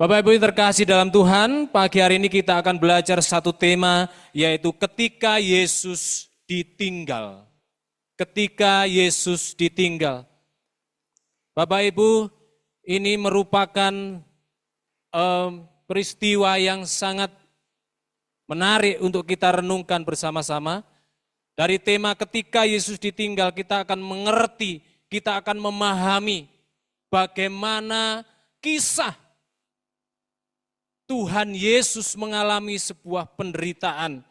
Bapak Ibu yang terkasih dalam Tuhan, pagi hari ini kita akan belajar satu tema, yaitu ketika Yesus ditinggal. Ketika Yesus ditinggal. Bapak Ibu, ini merupakan peristiwa yang sangat menarik untuk kita renungkan bersama-sama. Dari tema ketika Yesus ditinggal, kita akan mengerti, kita akan memahami bagaimana kisah Tuhan Yesus mengalami sebuah penderitaan.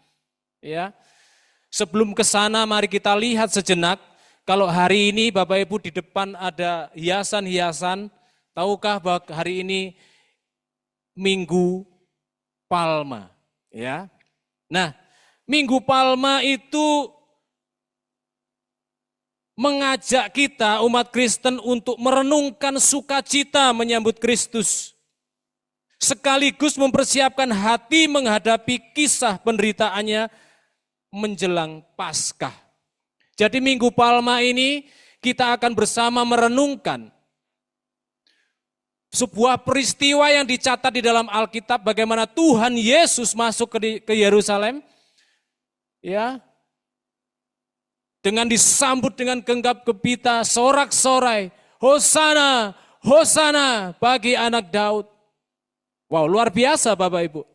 Ya. Sebelum ke sana mari kita lihat sejenak. Kalau hari ini Bapak Ibu di depan ada hiasan-hiasan, tahukah bahwa hari ini Minggu Palma, ya. Nah, Minggu Palma itu mengajak kita umat Kristen untuk merenungkan sukacita menyambut Kristus. Sekaligus mempersiapkan hati menghadapi kisah penderitaannya menjelang Paskah. Jadi Minggu Palma ini kita akan bersama merenungkan sebuah peristiwa yang dicatat di dalam Alkitab, bagaimana Tuhan Yesus masuk ke Yerusalem, ya, dengan disambut dengan genggam gembira, sorak-sorai, Hosana, Hosana bagi anak Daud. Wow, luar biasa Bapak Ibu.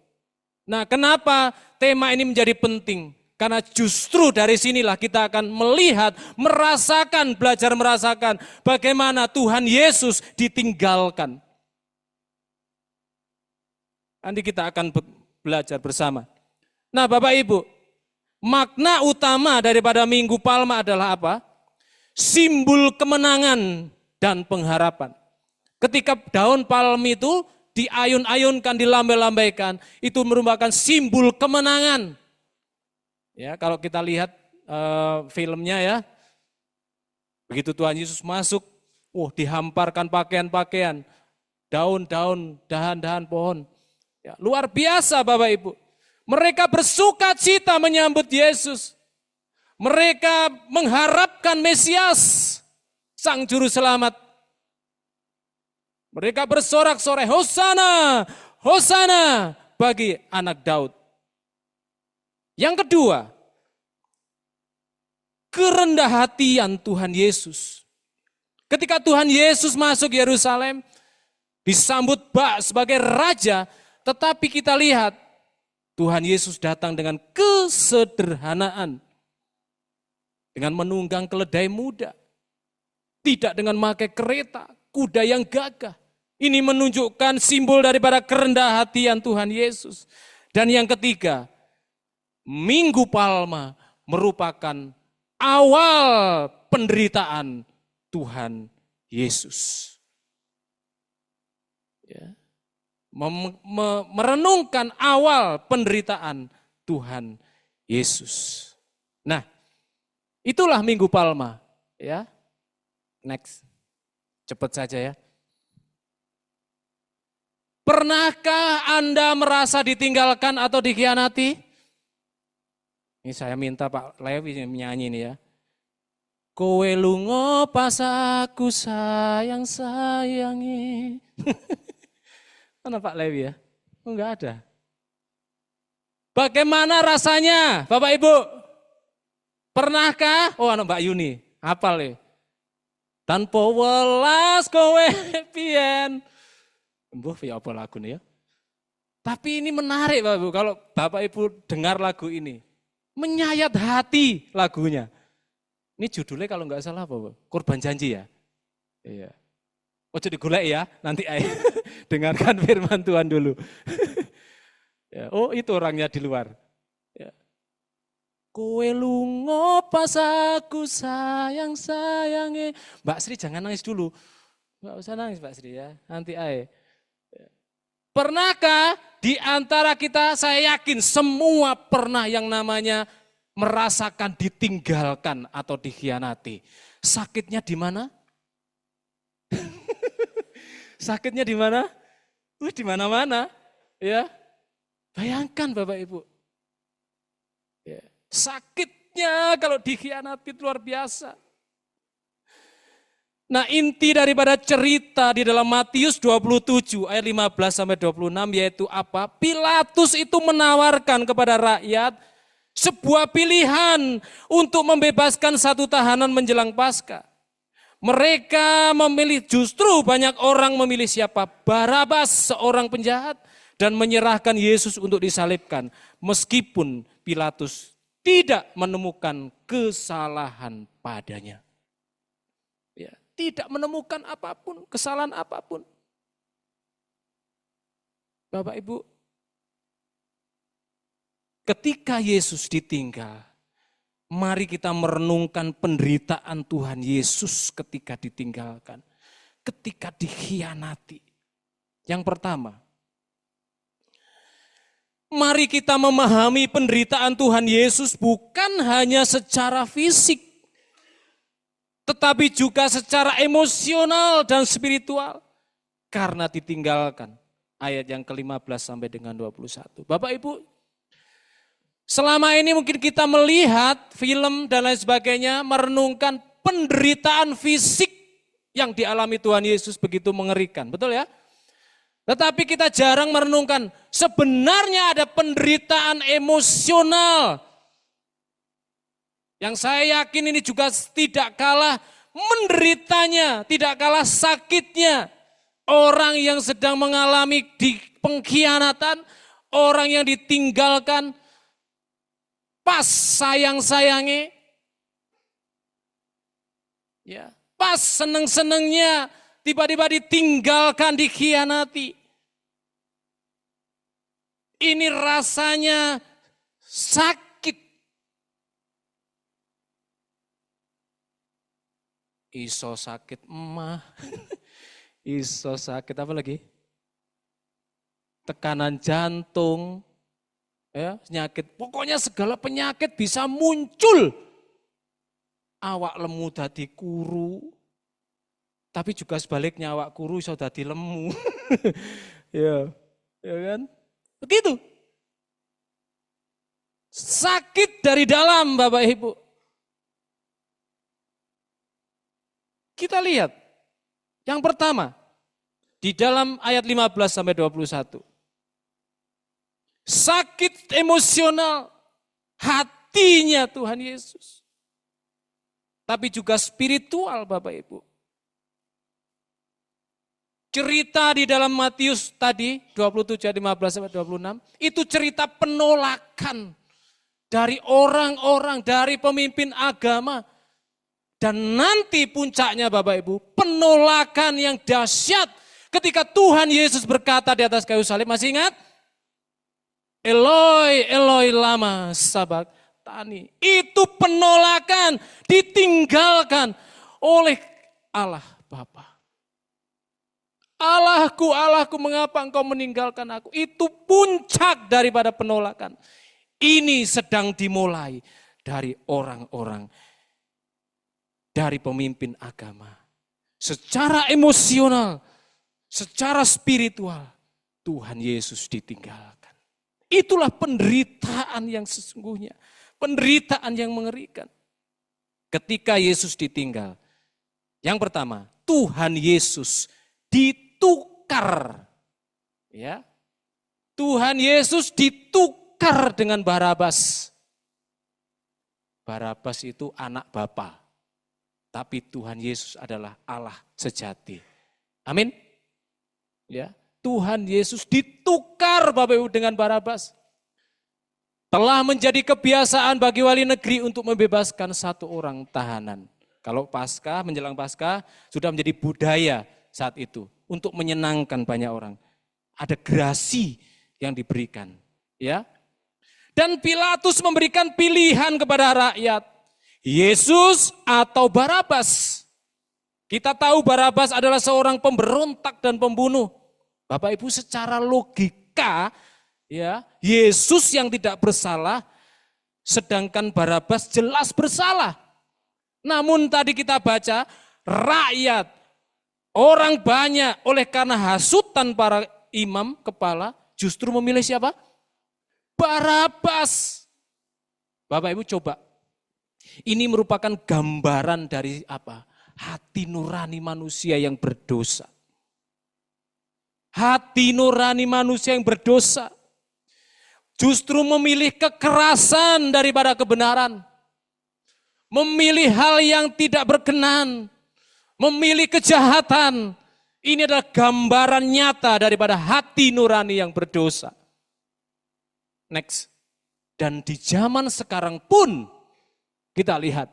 Nah, kenapa tema ini menjadi penting? Karena justru dari sinilah kita akan melihat, merasakan, belajar merasakan bagaimana Tuhan Yesus ditinggalkan. Nanti kita akan belajar bersama. Nah, Bapak Ibu, makna utama daripada Minggu Palma adalah apa? Simbol kemenangan dan pengharapan. Ketika daun palem itu diayun-ayunkan, dilambai-lambaikan, itu merupakan simbol kemenangan. Ya, kalau kita lihat filmnya ya, begitu Tuhan Yesus masuk, dihamparkan pakaian-pakaian, daun-daun, dahan-dahan pohon. Ya, luar biasa Bapak Ibu. Mereka bersuka cita menyambut Yesus. Mereka mengharapkan Mesias, Sang Juru Selamat. Mereka bersorak-sorai, Hosana, Hosana bagi anak Daud. Yang kedua, kerendah hatian Tuhan Yesus. Ketika Tuhan Yesus masuk Yerusalem, disambut sebagai raja, tetapi kita lihat Tuhan Yesus datang dengan kesederhanaan. Dengan menunggang keledai muda. Tidak dengan memakai kereta, kuda yang gagah. Ini menunjukkan simbol daripada kerendah hatian Tuhan Yesus. Dan yang ketiga, Minggu Palma merupakan awal penderitaan Tuhan Yesus. Ya. Merenungkan awal penderitaan Tuhan Yesus. Nah, itulah Minggu Palma. Ya. Next, cepat saja ya. Pernahkah Anda merasa ditinggalkan atau dikhianati? Ini saya minta Pak Lewi menyanyi ini ya. Kowe lunga pas aku sayang-sayangi. Mana Pak Lewi ya? Oh, enggak ada. Bagaimana rasanya Bapak Ibu? Pernahkah? Oh anak Mbak Yuni, hafal ya. Tanpa welas kowe pian. Mbuh ya apa lagu nih ya. Tapi ini menarik Bapak Ibu, kalau Bapak Ibu dengar lagu ini. Menyayat hati lagunya. Ini judulnya kalau nggak salah apa? Korban Janji ya? Iya. Ojo digolek ya, nanti dengarkan firman Tuhan dulu. Ya, oh itu orangnya di luar. Ya. Kowe lunga pas aku sayang-sayange. Mbak Sri jangan nangis dulu. Nggak usah nangis Mbak Sri ya, nanti ae. Pernahkah di antara kita, saya yakin semua pernah yang namanya merasakan ditinggalkan atau dikhianati. Sakitnya di mana? Sakitnya di mana? Di mana-mana. Ya. Bayangkan Bapak Ibu. Ya. Sakitnya kalau dikhianati luar biasa. Nah, inti daripada cerita di dalam Matius 27 ayat 15 sampai 26 yaitu apa? Pilatus itu menawarkan kepada rakyat sebuah pilihan untuk membebaskan satu tahanan menjelang Paskah. Mereka memilih, justru banyak orang memilih siapa? Barabas, seorang penjahat, dan menyerahkan Yesus untuk disalibkan. Meskipun Pilatus tidak menemukan kesalahan padanya. Ya, tidak menemukan apapun, kesalahan apapun. Bapak Ibu, ketika Yesus ditinggal, mari kita merenungkan penderitaan Tuhan Yesus ketika ditinggalkan, ketika dikhianati. Yang pertama, mari kita memahami penderitaan Tuhan Yesus bukan hanya secara fisik, tetapi juga secara emosional dan spiritual. Karena ditinggalkan. Ayat yang ke-15 sampai dengan 21. Bapak Ibu, selama ini mungkin kita melihat film dan lain sebagainya, merenungkan penderitaan fisik yang dialami Tuhan Yesus begitu mengerikan. Betul ya? Tetapi kita jarang merenungkan sebenarnya ada penderitaan emosional. Yang saya yakin ini juga tidak kalah menderitanya, tidak kalah sakitnya. Orang yang sedang mengalami pengkhianatan, orang yang ditinggalkan, pas sayang-sayangnya, ya, pas seneng-senengnya, tiba-tiba ditinggalkan, dikhianati. Ini rasanya sakit. Iso sakit emah, iso sakit apa lagi? Tekanan jantung. Ya, penyakit, pokoknya segala penyakit bisa muncul. Awak lemu dadi kuru, tapi juga sebaliknya awak kuru iso dadi lemu. Ya, ya kan? Begitu. Sakit dari dalam, Bapak Ibu. Kita lihat. Yang pertama, di dalam ayat 15 sampai 21. Sakit emosional hatinya Tuhan Yesus. Tapi juga spiritual Bapak Ibu. Cerita di dalam Matius tadi 27 ayat 15 sampai 26 itu cerita penolakan dari orang-orang, dari pemimpin agama. Dan nanti puncaknya Bapak Ibu, penolakan yang dahsyat ketika Tuhan Yesus berkata di atas kayu salib, masih ingat? Eloi, Eloi lama sabachthani. Itu penolakan, ditinggalkan oleh Allah Bapa. Allahku, Allahku, mengapa engkau meninggalkan aku? Itu puncak daripada penolakan. Ini sedang dimulai dari orang-orang, dari pemimpin agama. Secara emosional, secara spiritual, Tuhan Yesus ditinggalkan. Itulah penderitaan yang sesungguhnya. Penderitaan yang mengerikan. Ketika Yesus ditinggal. Yang pertama, Tuhan Yesus ditukar. Ya. Tuhan Yesus ditukar dengan Barabas. Barabas itu anak bapa. Tapi Tuhan Yesus adalah Allah sejati. Amin. Ya. Tuhan Yesus ditukar Bapak Ibu dengan Barabas. Telah menjadi kebiasaan bagi wali negeri untuk membebaskan satu orang tahanan. Kalau Paskah, menjelang Paskah sudah menjadi budaya saat itu untuk menyenangkan banyak orang. Ada gerasi yang diberikan, ya. Dan Pilatus memberikan pilihan kepada rakyat, Yesus atau Barabas. Kita tahu Barabas adalah seorang pemberontak dan pembunuh. Bapak Ibu, secara logika, ya, Yesus yang tidak bersalah, sedangkan Barabas jelas bersalah. Namun tadi kita baca, rakyat, orang banyak oleh karena hasutan para imam kepala, justru memilih siapa? Barabas. Bapak Ibu coba, ini merupakan gambaran dari apa? hati nurani manusia yang berdosa. Hati nurani manusia yang berdosa justru memilih kekerasan daripada kebenaran. Memilih hal yang tidak berkenan, memilih kejahatan. Ini adalah gambaran nyata daripada hati nurani yang berdosa. Next. Dan di zaman sekarang pun kita lihat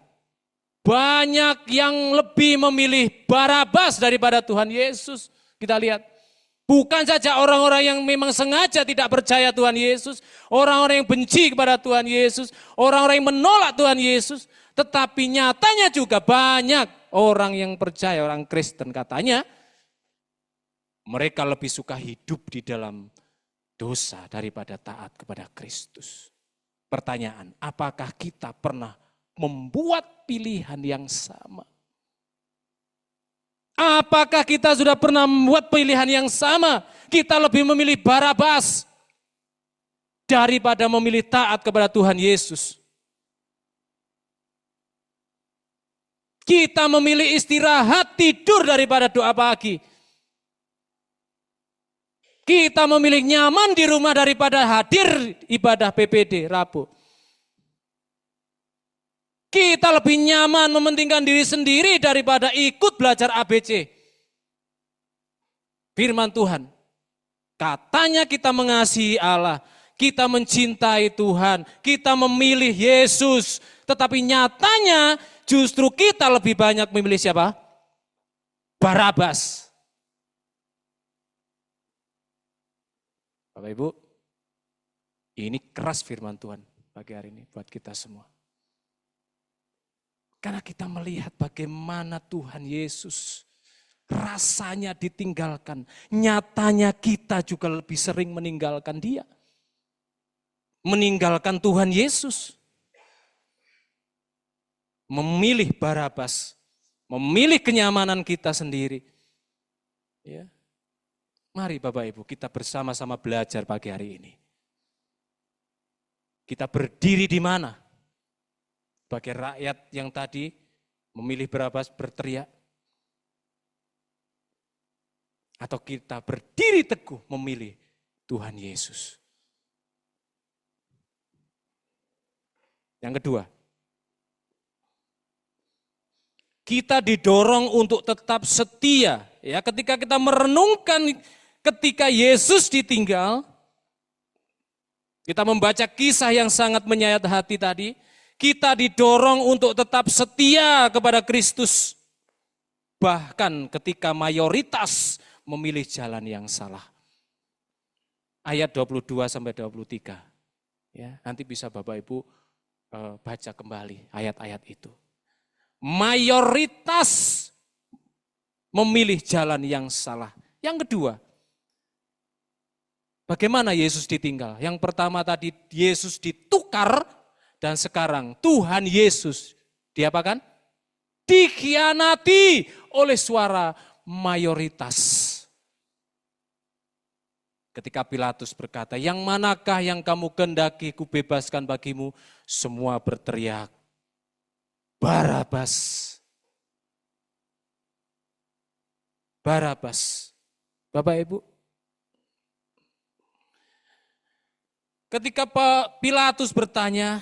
banyak yang lebih memilih Barabas daripada Tuhan Yesus. Kita lihat. Bukan saja orang-orang yang memang sengaja tidak percaya Tuhan Yesus, orang-orang yang benci kepada Tuhan Yesus, orang-orang yang menolak Tuhan Yesus, tetapi nyatanya juga banyak orang yang percaya, orang Kristen katanya, mereka lebih suka hidup di dalam dosa daripada taat kepada Kristus. Pertanyaan, apakah kita pernah membuat pilihan yang sama? Apakah kita sudah pernah membuat pilihan yang sama? Kita lebih memilih Barabas daripada memilih taat kepada Tuhan Yesus. Kita memilih istirahat tidur daripada doa pagi. Kita memilih nyaman di rumah daripada hadir ibadah PPD Rabu. Kita lebih nyaman mementingkan diri sendiri daripada ikut belajar ABC. Firman Tuhan, katanya kita mengasihi Allah, kita mencintai Tuhan, kita memilih Yesus. Tetapi nyatanya justru kita lebih banyak memilih siapa? Barabas. Bapak Ibu, ini keras firman Tuhan pagi hari ini buat kita semua. Karena kita melihat bagaimana Tuhan Yesus rasanya ditinggalkan. Nyatanya kita juga lebih sering meninggalkan Dia. Meninggalkan Tuhan Yesus. Memilih Barabas. Memilih kenyamanan kita sendiri. Ya. Mari Bapak Ibu kita bersama-sama belajar pagi hari ini. Kita berdiri di mana? Sebagai rakyat yang tadi memilih Barabas berteriak. Atau kita berdiri teguh memilih Tuhan Yesus. Yang kedua, kita didorong untuk tetap setia. Ya, ketika kita merenungkan ketika Yesus ditinggal, kita membaca kisah yang sangat menyayat hati tadi. Kita didorong untuk tetap setia kepada Kristus. Bahkan ketika mayoritas memilih jalan yang salah. Ayat 22 sampai 23. Ya, nanti bisa Bapak Ibu baca kembali ayat-ayat itu. Mayoritas memilih jalan yang salah. Yang kedua, bagaimana Yesus ditinggal? Yang pertama tadi Yesus ditukar. Dan sekarang Tuhan Yesus diapakan? Dikhianati oleh suara mayoritas. Ketika Pilatus berkata, yang manakah yang kamu kehendaki kubebaskan bagimu? Semua berteriak, Barabas. Barabas. Bapak Ibu, ketika Pilatus bertanya,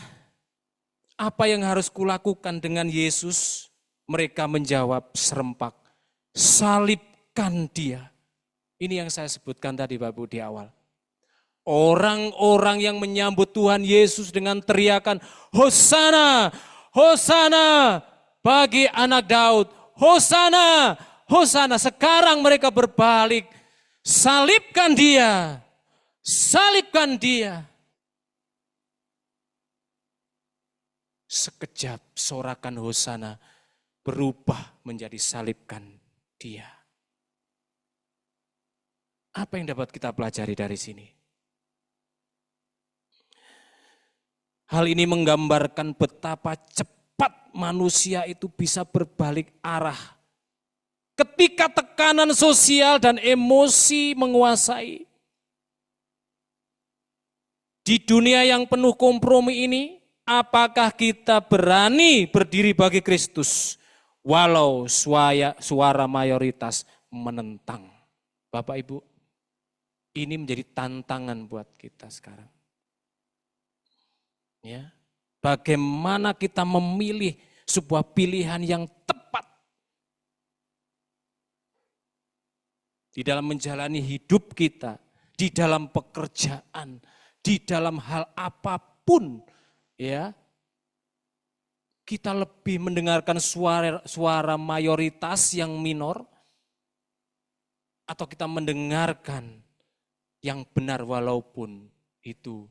apa yang harus kulakukan dengan Yesus? Mereka menjawab serempak, salibkan Dia. Ini yang saya sebutkan tadi Bapak Ibu di awal. Orang-orang yang menyambut Tuhan Yesus dengan teriakan, Hosana, Hosana bagi anak Daud, Hosana, Hosana. Sekarang mereka berbalik, salibkan Dia, salibkan Dia. Sekejap sorakan Hosana berubah menjadi salibkan Dia. Apa yang dapat kita pelajari dari sini? Hal ini menggambarkan betapa cepat manusia itu bisa berbalik arah. Ketika tekanan sosial dan emosi menguasai. Di dunia yang penuh kompromi ini, apakah kita berani berdiri bagi Kristus walau suara mayoritas menentang. Bapak Ibu, ini menjadi tantangan buat kita sekarang. Ya, bagaimana kita memilih sebuah pilihan yang tepat di dalam menjalani hidup kita, di dalam pekerjaan, di dalam hal apapun, ya. Kita lebih mendengarkan suara mayoritas yang minor, atau kita mendengarkan yang benar walaupun itu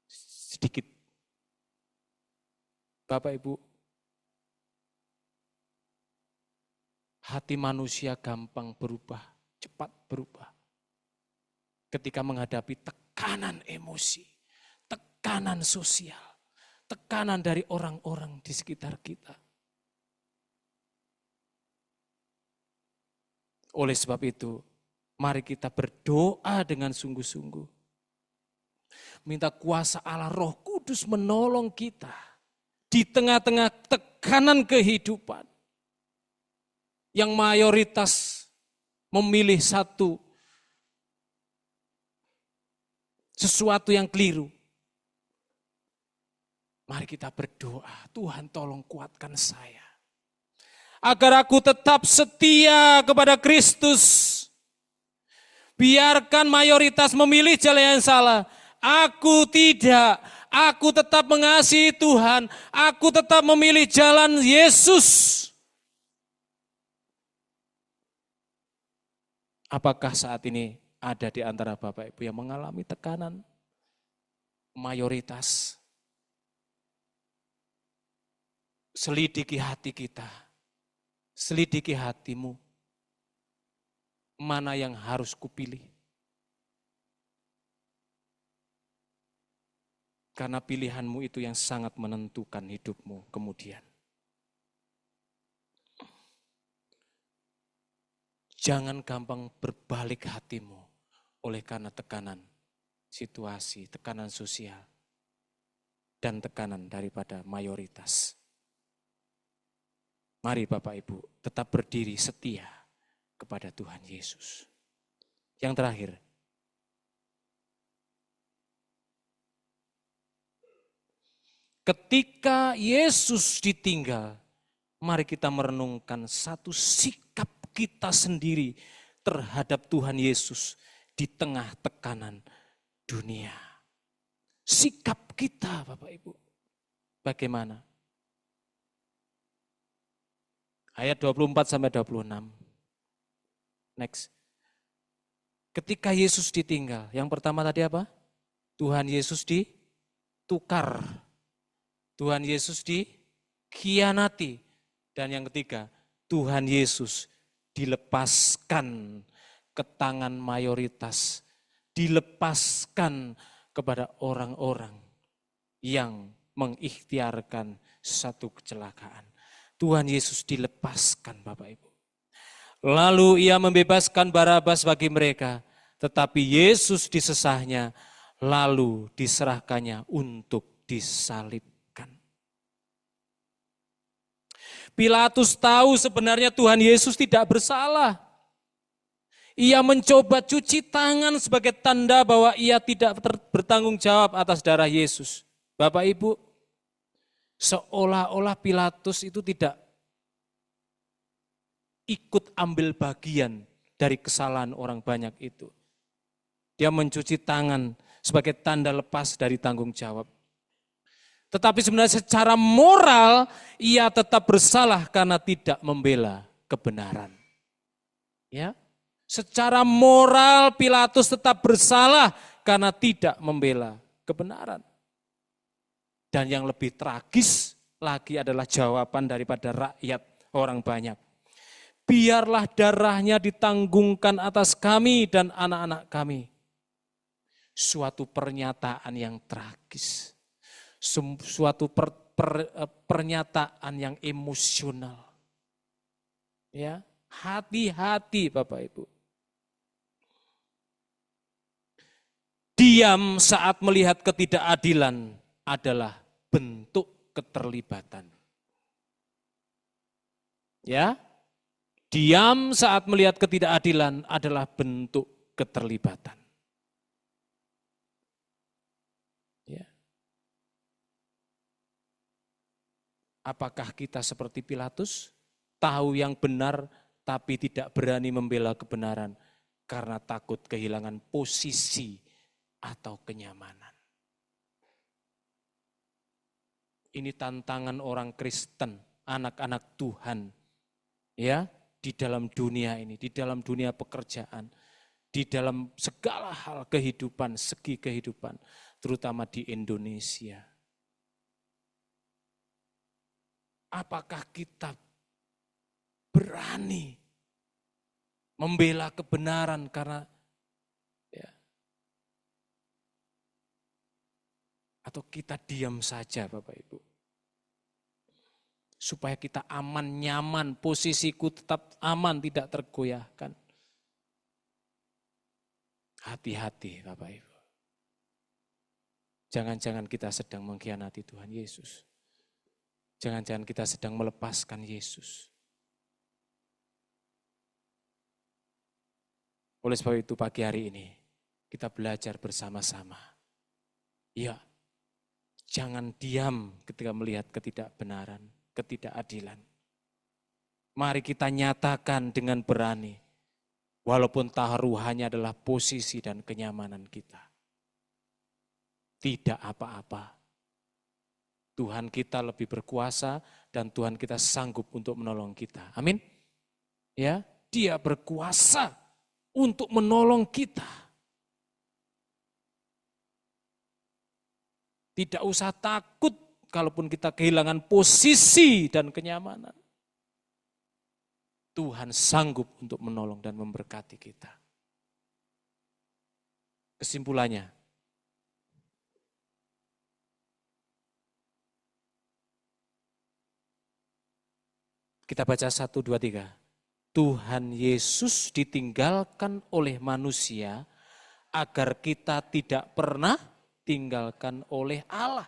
sedikit. Bapak Ibu, hati manusia gampang berubah, cepat berubah. Ketika menghadapi tekanan emosi, tekanan sosial, tekanan dari orang-orang di sekitar kita. Oleh sebab itu, mari kita berdoa dengan sungguh-sungguh. Minta kuasa Allah Roh Kudus menolong kita di tengah-tengah tekanan kehidupan. Yang mayoritas memilih sesuatu yang keliru. Mari kita berdoa, Tuhan tolong kuatkan saya. Agar aku tetap setia kepada Kristus. Biarkan mayoritas memilih jalan yang salah. Aku tidak, aku tetap mengasihi Tuhan. Aku tetap memilih jalan Yesus. Apakah saat ini ada di antara Bapak Ibu yang mengalami tekanan mayoritas? Selidiki hati kita, selidiki hatimu, mana yang harus kupilih. Karena pilihanmu itu yang sangat menentukan hidupmu kemudian. Jangan gampang berbalik hatimu oleh karena tekanan situasi, tekanan sosial, dan tekanan daripada mayoritas. Mari Bapak Ibu tetap berdiri setia kepada Tuhan Yesus. Yang terakhir, ketika Yesus ditinggal, mari kita merenungkan satu sikap kita sendiri terhadap Tuhan Yesus di tengah tekanan dunia. Sikap kita Bapak Ibu, bagaimana? Ayat 24-26. Next. Ketika Yesus ditinggal, yang pertama tadi apa? Tuhan Yesus ditukar. Tuhan Yesus dikhianati. Dan yang ketiga, Tuhan Yesus dilepaskan ke tangan mayoritas. Dilepaskan kepada orang-orang yang mengikhtiarkan satu kecelakaan. Tuhan Yesus dilepaskan Bapak Ibu. Lalu ia membebaskan Barabas bagi mereka. Tetapi Yesus disesahnya lalu diserahkannya untuk disalibkan. Pilatus tahu sebenarnya Tuhan Yesus tidak bersalah. Ia mencoba cuci tangan sebagai tanda bahwa ia tidak bertanggung jawab atas darah Yesus. Bapak Ibu, seolah-olah Pilatus itu tidak ikut ambil bagian dari kesalahan orang banyak itu. Dia mencuci tangan sebagai tanda lepas dari tanggung jawab. Tetapi sebenarnya secara moral ia tetap bersalah karena tidak membela kebenaran. Ya, secara moral Pilatus tetap bersalah karena tidak membela kebenaran. Dan yang lebih tragis lagi adalah jawaban daripada rakyat orang banyak. Biarlah darahnya ditanggungkan atas kami dan anak-anak kami. Suatu pernyataan yang tragis. Suatu pernyataan yang emosional. Ya, hati-hati Bapak Ibu. Diam saat melihat ketidakadilan adalah bentuk keterlibatan. Ya, diam saat melihat ketidakadilan adalah bentuk keterlibatan. Ya. Apakah kita seperti Pilatus, tahu yang benar tapi tidak berani membela kebenaran karena takut kehilangan posisi atau kenyamanan? Ini tantangan orang Kristen, anak-anak Tuhan, ya, di dalam dunia ini, di dalam dunia pekerjaan, di dalam segala hal kehidupan, segi kehidupan, terutama di Indonesia. Apakah kita berani membela kebenaran karena ya, atau kita diam saja Bapak Ibu? Supaya kita aman, nyaman, posisiku tetap aman, tidak tergoyahkan. Hati-hati Bapak Ibu. Jangan-jangan kita sedang mengkhianati Tuhan Yesus. Jangan-jangan kita sedang melepaskan Yesus. Oleh sebab itu pagi hari ini kita belajar bersama-sama. Ya, jangan diam ketika melihat ketidakbenaran, ketidakadilan. Mari kita nyatakan dengan berani, walaupun taruhannya adalah posisi dan kenyamanan kita. Tidak apa-apa. Tuhan kita lebih berkuasa dan Tuhan kita sanggup untuk menolong kita. Amin. Ya, Dia berkuasa untuk menolong kita. Tidak usah takut kalaupun kita kehilangan posisi dan kenyamanan. Tuhan sanggup untuk menolong dan memberkati kita. Kesimpulannya, kita baca 1, 2, 3. Tuhan Yesus ditinggalkan oleh manusia agar kita tidak pernah tinggalkan oleh Allah.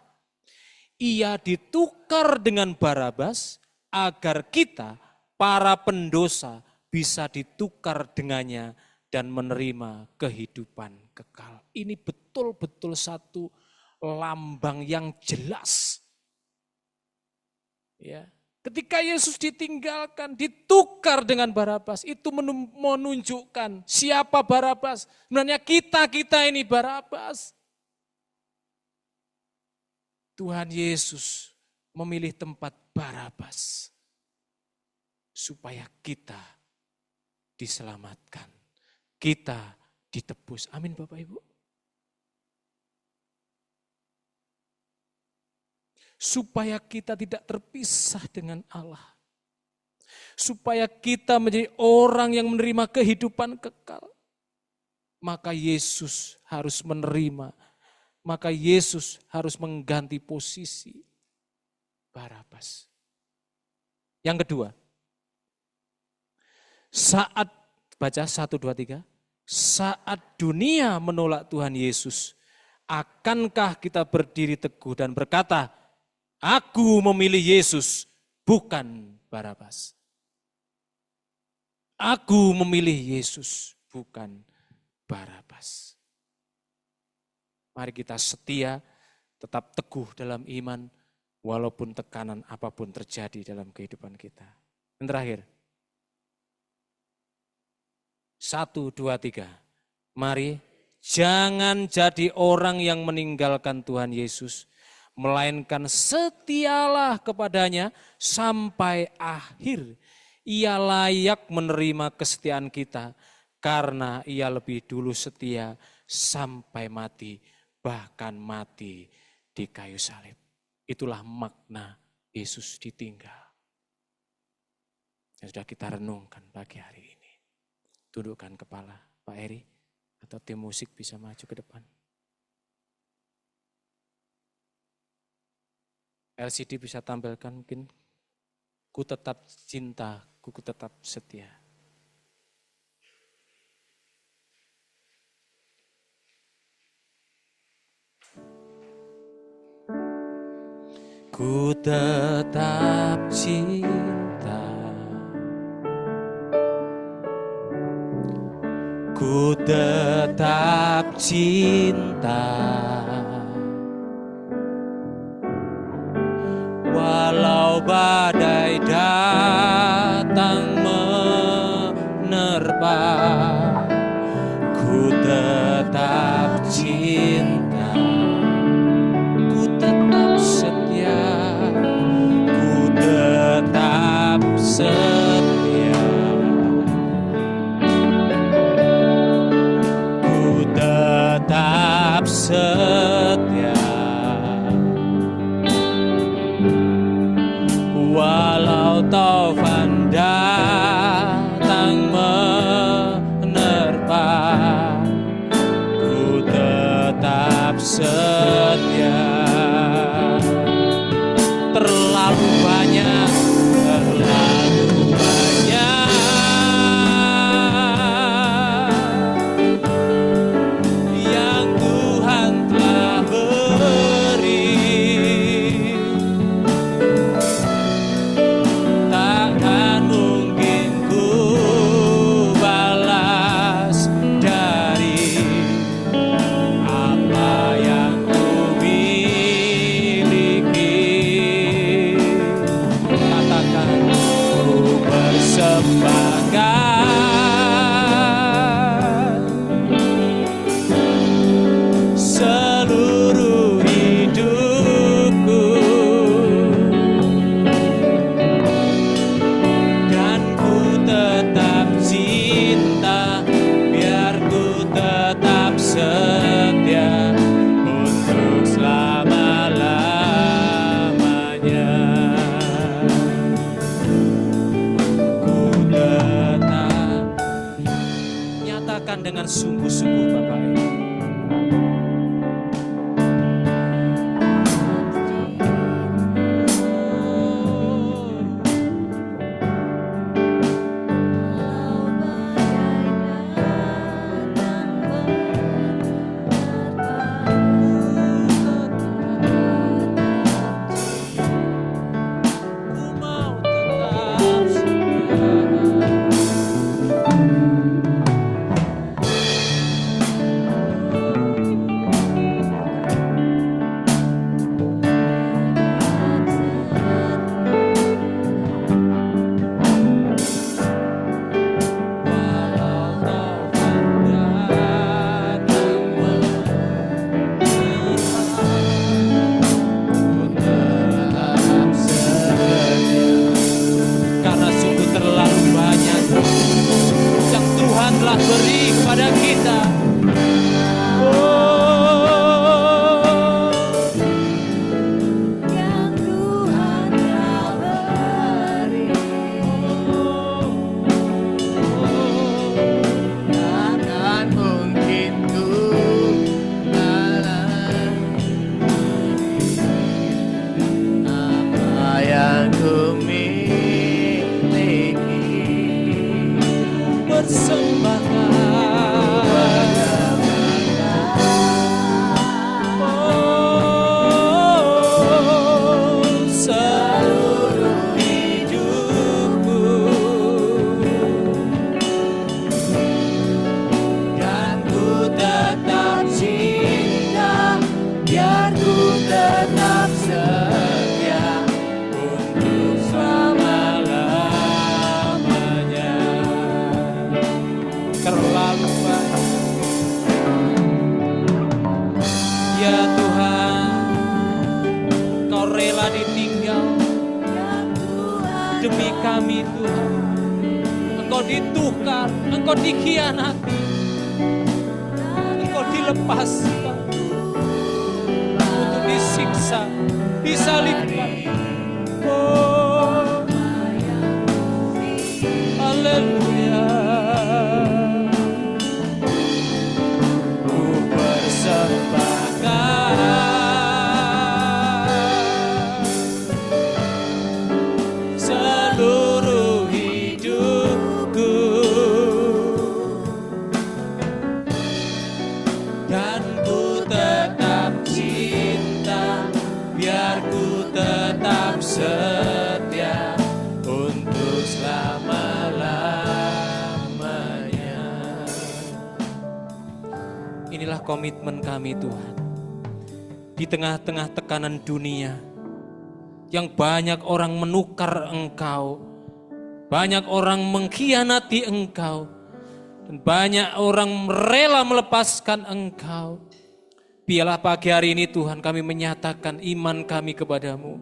Ia ditukar dengan Barabas agar kita, para pendosa, bisa ditukar dengannya dan menerima kehidupan kekal. Ini betul-betul satu lambang yang jelas. Ya. Ketika Yesus ditinggalkan, ditukar dengan Barabas, itu menunjukkan siapa Barabas. Sebenarnya kita ini Barabas. Tuhan Yesus memilih tempat Barabas supaya kita diselamatkan, kita ditebus. Amin Bapak Ibu. Supaya kita tidak terpisah dengan Allah. Supaya kita menjadi orang yang menerima kehidupan kekal. Maka Yesus harus menerima. Maka Yesus harus mengganti posisi Barabas. Yang kedua, saat, baca 1, 2, 3. Saat dunia menolak Tuhan Yesus, akankah kita berdiri teguh dan berkata, aku memilih Yesus, bukan Barabas. Aku memilih Yesus, bukan Barabas. Mari kita setia, tetap teguh dalam iman, walaupun tekanan apapun terjadi dalam kehidupan kita. Yang terakhir, 1, 2, 3. Mari jangan jadi orang yang meninggalkan Tuhan Yesus, melainkan setialah kepadanya sampai akhir. Ia layak menerima kesetiaan kita karena ia lebih dulu setia sampai mati, bahkan mati di kayu salib. Itulah makna Yesus ditinggal. Yang sudah kita renungkan pagi hari ini. Tundukkan kepala, Pak Eri atau tim musik bisa maju ke depan. LCD bisa tampilkan mungkin, ku tetap cinta, ku tetap setia. Ku tetap cinta, ku tetap cinta. Walau badai datang menerpa, ku tetap cinta, ku tetap setia, ku tetap setia, ku tetap setia. Walau taufan datang menerpa, ku tetap setia. Terlalu banyak yang Tuhan telah beri. Takkan mungkin ku balas dari apa yang ku miliki. Katakan ku persembahkan seluruh hidupku, dan ku tetap cinta, biar ku tetap setia untuk selama-lamanya. Ku tetap, nyatakan dengan sungguh-sungguh Bapak Ibu. Ku mau tetap karena sungguh terlalu banyak yang Tuhan telah beri kepada kita. Yang Tuhan telah beri, takkan mungkin ku balas apa yang ku miliki. Seluruh hidupku, dan ku tetap cinta, biar ku tetap setia untuk selama-lamanya. Terlalu banyak, ya Tuhan, Kau rela ditinggal demi kami Tuhan. Engkau ditukar, Engkau dikhianati, Engkau dilepaskan untuk disiksa, disalibkan. Oh, haleluya. Ku persembahkan seluruh hidupku, dan ku tetap cinta, biar ku tetap setia komitmen kami Tuhan. Di tengah-tengah tekanan dunia, yang banyak orang menukar Engkau, banyak orang mengkhianati Engkau, dan banyak orang rela melepaskan Engkau. Biarlah pagi hari ini Tuhan kami menyatakan iman kami kepadamu.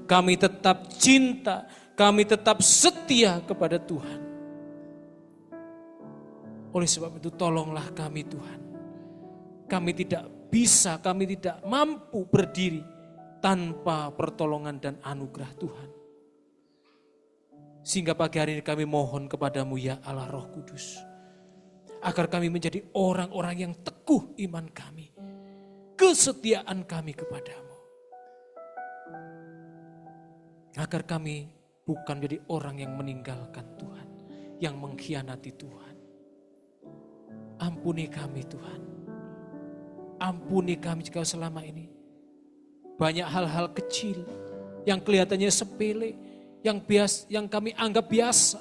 Kami tetap cinta, kami tetap setia kepada Tuhan. Oleh sebab itu tolonglah kami Tuhan. Kami tidak bisa, kami tidak mampu berdiri tanpa pertolongan dan anugerah Tuhan. Sehingga pagi hari ini kami mohon kepadamu ya Allah Roh Kudus. Agar kami menjadi orang-orang yang teguh iman kami. Kesetiaan kami kepadamu. Agar kami bukan menjadi orang yang meninggalkan Tuhan. Yang mengkhianati Tuhan. Ampuni kami Tuhan. Ampuni kami jika selama ini banyak hal-hal kecil yang kelihatannya sepele, yang kami anggap biasa,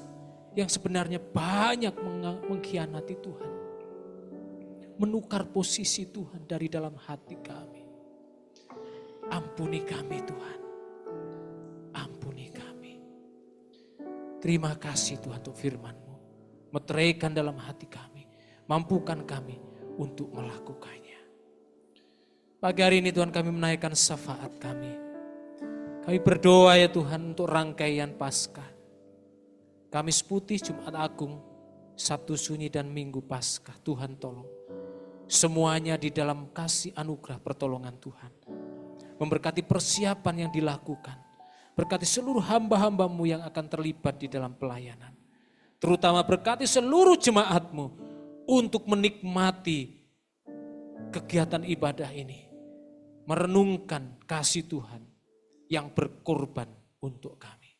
yang sebenarnya banyak mengkhianati Tuhan. Menukar posisi Tuhan dari dalam hati kami. Ampuni kami Tuhan. Ampuni kami. Terima kasih Tuhan untuk firman-Mu. Meteraikan dalam hati kami. Mampukan kami untuk melakukannya. Pagi hari ini Tuhan kami menaikkan syafaat kami. Kami berdoa ya Tuhan untuk rangkaian Paskah. Kamis Putih, Jumat Agung, Sabtu Sunyi dan Minggu Paskah. Tuhan tolong. Semuanya di dalam kasih anugerah pertolongan Tuhan. Memberkati persiapan yang dilakukan. Berkati seluruh hamba-hamba-Mu yang akan terlibat di dalam pelayanan. Terutama berkati seluruh jemaat-Mu untuk menikmati kegiatan ibadah ini. Merenungkan kasih Tuhan yang berkorban untuk kami.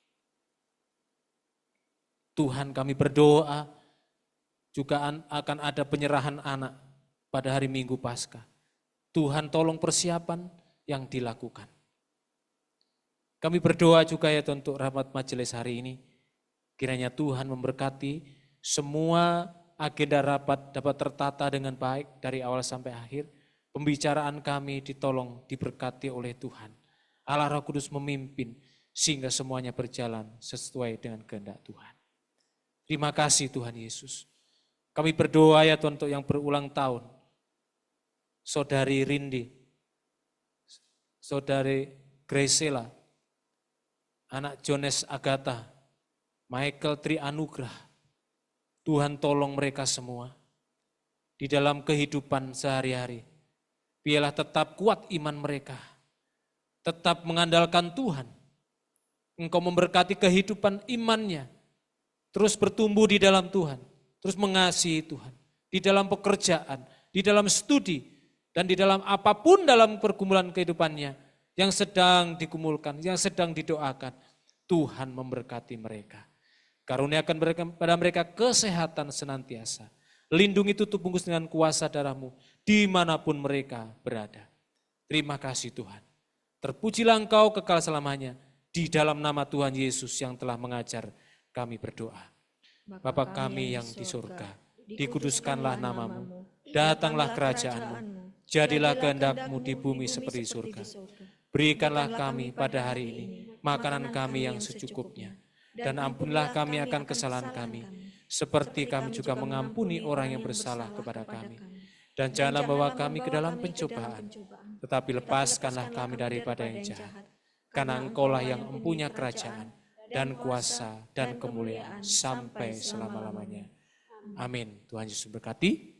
Tuhan kami berdoa juga akan ada penyerahan anak pada hari Minggu Paskah. Tuhan tolong persiapan yang dilakukan. Kami berdoa juga ya untuk rahmat majelis hari ini. Kiranya Tuhan memberkati semua agenda rapat dapat tertata dengan baik dari awal sampai akhir. Pembicaraan kami ditolong diberkati oleh Tuhan. Allah Roh Kudus memimpin sehingga semuanya berjalan sesuai dengan kehendak Tuhan. Terima kasih Tuhan Yesus. Kami berdoa ya Tuhan untuk yang berulang tahun. Saudari Rindi, Saudari Graciela, anak Jones Agatha, Michael Tri Anugrah. Tuhan tolong mereka semua di dalam kehidupan sehari-hari. Biarlah tetap kuat iman mereka. Tetap mengandalkan Tuhan. Engkau memberkati kehidupan imannya. Terus bertumbuh di dalam Tuhan. Terus mengasihi Tuhan. Di dalam pekerjaan, di dalam studi, dan di dalam apapun dalam pergumulan kehidupannya. Yang sedang digumulkan, yang sedang didoakan. Tuhan memberkati mereka. Karuniakan pada mereka kesehatan senantiasa. Lindungi tutup bungkus dengan kuasa darah-Mu dimanapun mereka berada. Terima kasih Tuhan. Terpujilah Engkau kekal selamanya. Di dalam nama Tuhan Yesus yang telah mengajar kami berdoa. Bapa kami yang di surga, dikuduskanlah nama-Mu. Datanglah kerajaan-Mu. Jadilah kehendak-Mu di bumi seperti di surga. Berikanlah kami pada hari ini makanan kami yang secukupnya. Dan ampunilah kami akan kesalahan kami, seperti kami juga mengampuni orang yang bersalah kepada kami. Dan janganlah bawa kami ke dalam pencobaan, tetapi lepaskanlah kami daripada yang jahat. Karena Engkaulah yang mempunyai kerajaan, dan kuasa, dan kemuliaan, sampai selama-lamanya. Amin. Tuhan Yesus berkati.